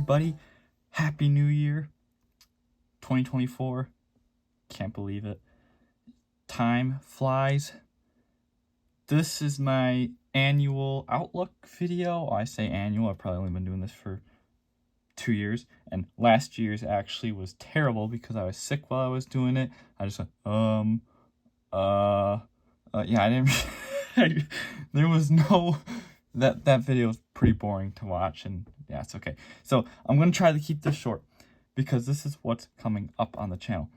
everybody. Happy New Year. 2024. Can't believe it. Time flies. This is my annual outlook video. I say annual. I've probably only been doing this for 2 years. And last year's actually was terrible because I was sick while I was doing it. I just went, yeah, I didn't, there was no, that video was pretty boring to watch, and yeah, it's okay. So I'm going to try to keep this short because this is what's coming up on the channel.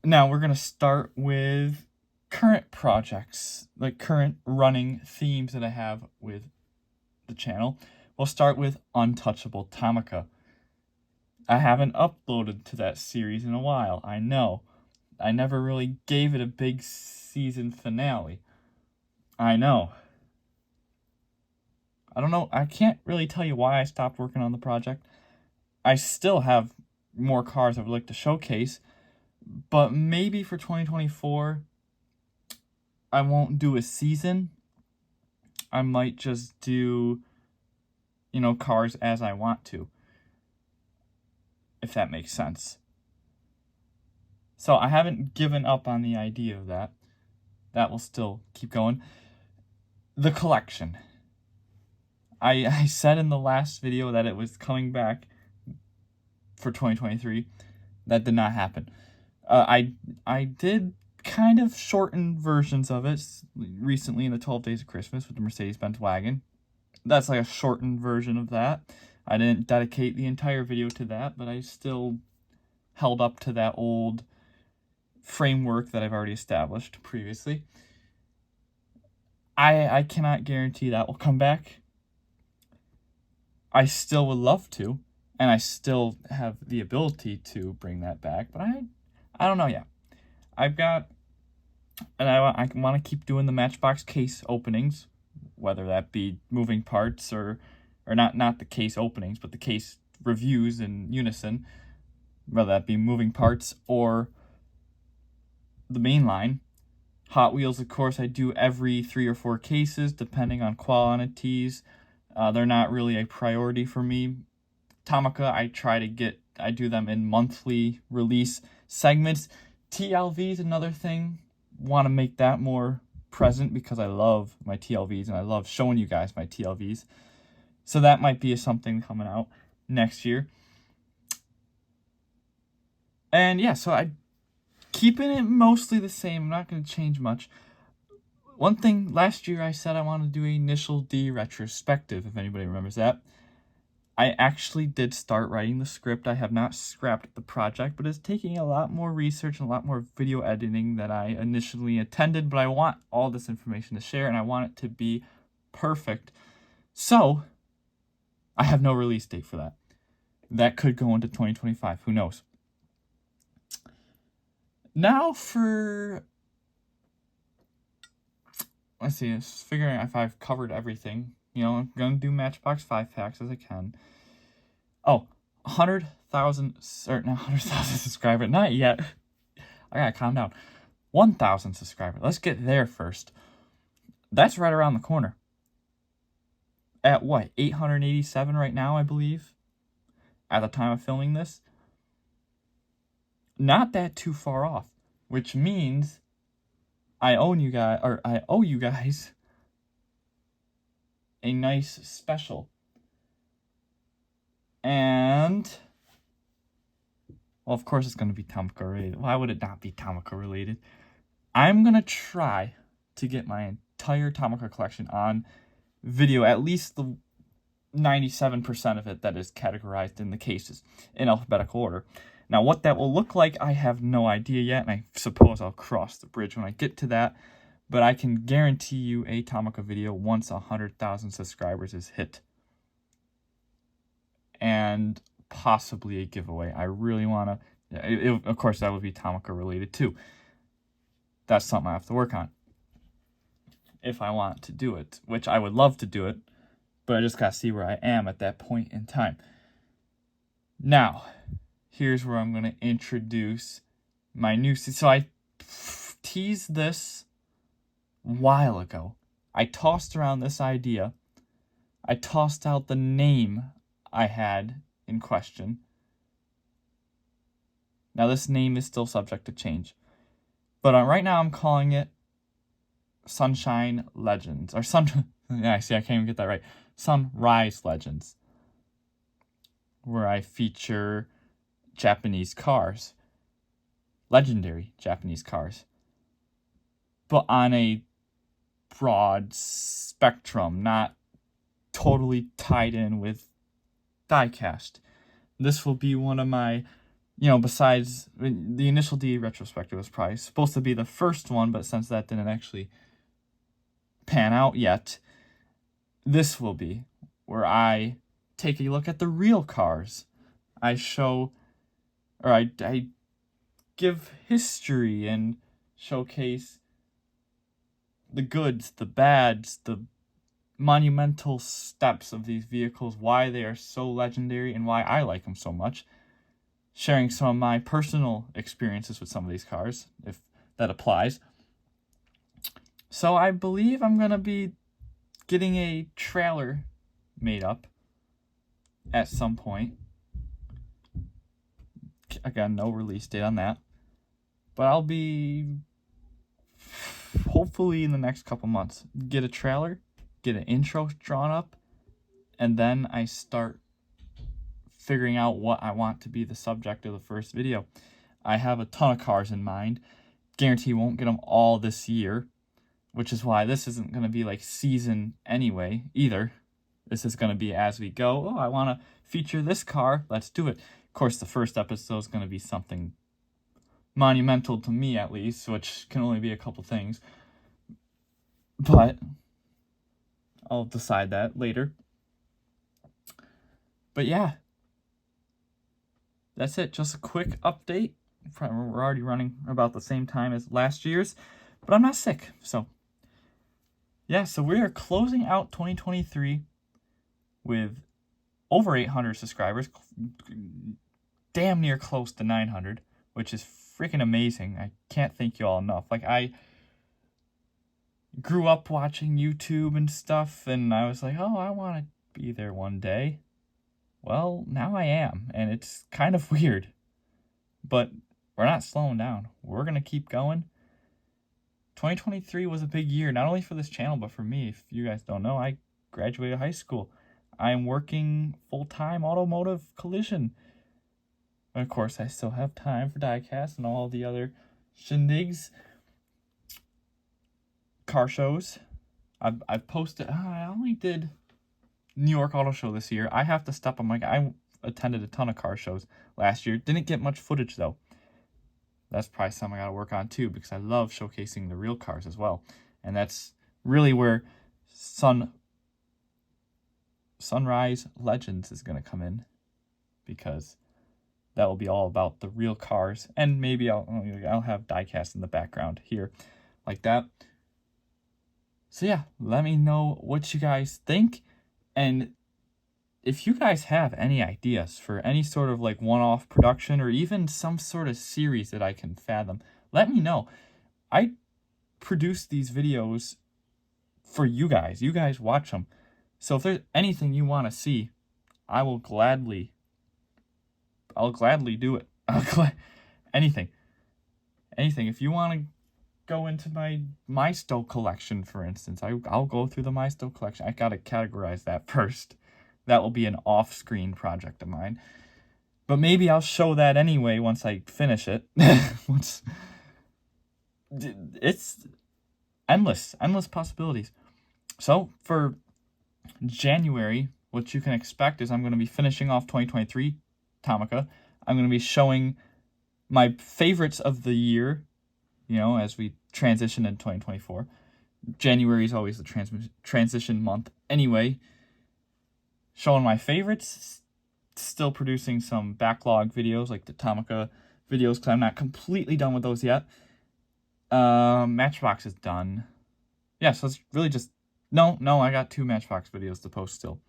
Now we're going to start with current projects, like current running themes that I have with the channel. We'll start with Untouchable Tomica. I haven't uploaded to that series in a while, I know. I never really gave it a big season finale. I know. I don't know, I can't really tell you why I stopped working on the project. I still have more cars I would like to showcase, but maybe for 2024, I won't do a season. I might just do, cars as I want to, if that makes sense. So I haven't given up on the idea of that. That will still keep going. The collection. I said in the last video that it was coming back for 2023. That did not happen. I did kind of shorten versions of it recently in the 12 Days of Christmas with the Mercedes-Benz wagon. That's like a shortened version of that. I didn't dedicate the entire video to that, but I still held up to that old framework that I've already established previously. I cannot guarantee that will come back. I still would love to, and I still have the ability to bring that back, but I don't know yet. I've got, and I want to keep doing the Matchbox case openings, whether that be moving parts or not the case openings, but the case reviews in unison, whether that be moving parts or the main line. Hot Wheels, of course, I do every 3 or 4 cases, depending on quantities. They're not really a priority for me. Tomica, I do them in monthly release segments. TLV is another thing. Want to make that more present because I love my TLVs and I love showing you guys my TLVs. So that might be something coming out next year. And yeah, so I keeping it mostly the same. I'm not going to change much. One thing, last year I said I wanted to do an Initial D retrospective, if anybody remembers that. I actually did start writing the script. I have not scrapped the project, but it's taking a lot more research and a lot more video editing than I initially intended, but I want all this information to share, and I want it to be perfect. So, I have no release date for that. That could go into 2025. Who knows? Now for, let's see, just figuring if I've covered everything. I'm going to do Matchbox 5-packs as I can. Oh, 100,000 subscribers. Not yet. I gotta calm down. 1,000 subscribers. Let's get there first. That's right around the corner. At what? 887 right now, I believe. At the time of filming this. Not that too far off. Which means I owe you guys a nice special. And, well, of course it's going to be Tomica related. Why would it not be Tomica related? I'm going to try to get my entire Tomica collection on video, at least the 97% of it that is categorized in the cases in alphabetical order. Now, what that will look like, I have no idea yet, and I suppose I'll cross the bridge when I get to that. But I can guarantee you a Tomica video once 100,000 subscribers is hit. And possibly a giveaway. I really want to... Of course, that would be Tomica related too. That's something I have to work on. If I want to do it. Which I would love to do it. But I just got to see where I am at that point in time. Now, here's where I'm going to introduce my new... So I teased this a while ago. I tossed around this idea. I tossed out the name I had in question. Now, this name is still subject to change, but right now I'm calling it Sunshine Legends, or yeah, see, I can't even get that right. Sunrise Legends, where I feature Japanese cars, legendary Japanese cars, but on a broad spectrum, not totally tied in with diecast. This will be one of my, besides the initial DE retrospective was probably supposed to be the first one, but since that didn't actually pan out yet, this will be where I take a look at the real cars. I show, or I give history and showcase the goods, the bads, the monumental steps of these vehicles, why they are so legendary and why I like them so much. Sharing some of my personal experiences with some of these cars, if that applies. So I believe I'm going to be getting a trailer made up at some point. Again, no release date on that. But I'll be, hopefully in the next couple months, get a trailer, get an intro drawn up, and then I start figuring out what I want to be the subject of the first video. I have a ton of cars in mind. Guarantee won't get them all this year, which is why this isn't going to be like season anyway either. This is going to be as we go. Oh, I want to feature this car. Let's do it. Of course, the first episode is going to be something monumental to me, at least, which can only be a couple things. But I'll decide that later. But yeah, that's it. Just a quick update. We're already running about the same time as last year's, but I'm not sick. So yeah, so we are closing out 2023 with over 800 subscribers, damn near close to 900, which is freaking amazing. I can't thank you all enough. Like, I grew up watching YouTube and stuff, and I was like, oh, I want to be there one day. Well, now I am, and it's kind of weird. But we're not slowing down. We're going to keep going. 2023 was a big year, not only for this channel, but for me. If you guys don't know, I graduated high school. I am working full-time automotive collision. Of course, I still have time for diecast and all the other shindigs, car shows. I've posted. I only did New York Auto Show this year. I have to step on my. I attended a ton of car shows last year. Didn't get much footage though. That's probably something I gotta work on too, because I love showcasing the real cars as well, and that's really where Sunrise Legends is gonna come in, because that will be all about the real cars, and maybe I'll have diecast in the background here, like that. So yeah, let me know what you guys think, and if you guys have any ideas for any sort of like one-off production or even some sort of series that I can fathom, let me know. I produce these videos for you guys. You guys watch them. So if there's anything you want to see, I'll gladly do it. Anything. If you want to go into my Stow collection, for instance, I'll go through the My Stow collection. I gotta categorize that first. That will be an off-screen project of mine. But maybe I'll show that anyway once I finish it. It's endless possibilities. So for January, what you can expect is I'm going to be finishing off 2023 Tomica. I'm going to be showing my favorites of the year, as we transition into 2024. January is always the transition month anyway. Showing my favorites, still producing some backlog videos like the Tomica videos, because I'm not completely done with those yet. Matchbox is done. Yeah, so it's really just... No, I got 2 Matchbox videos to post still.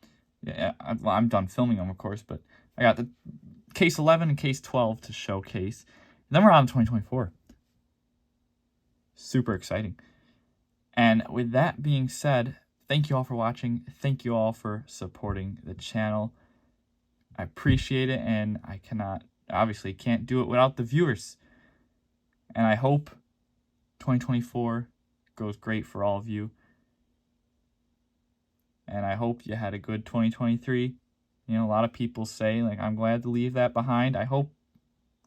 Yeah, I'm done filming them, of course, but I got the Case 11 and Case 12 to showcase. And then we're on to 2024. Super exciting. And with that being said, thank you all for watching. Thank you all for supporting the channel. I appreciate it, and I obviously can't do it without the viewers. And I hope 2024 goes great for all of you. And I hope you had a good 2023. You know, a lot of people say, like, I'm glad to leave that behind. I hope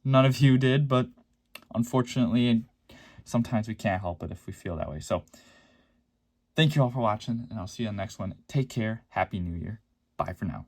none of you did, but unfortunately, sometimes we can't help it if we feel that way. So, thank you all for watching, and I'll see you on the next one. Take care. Happy New Year. Bye for now.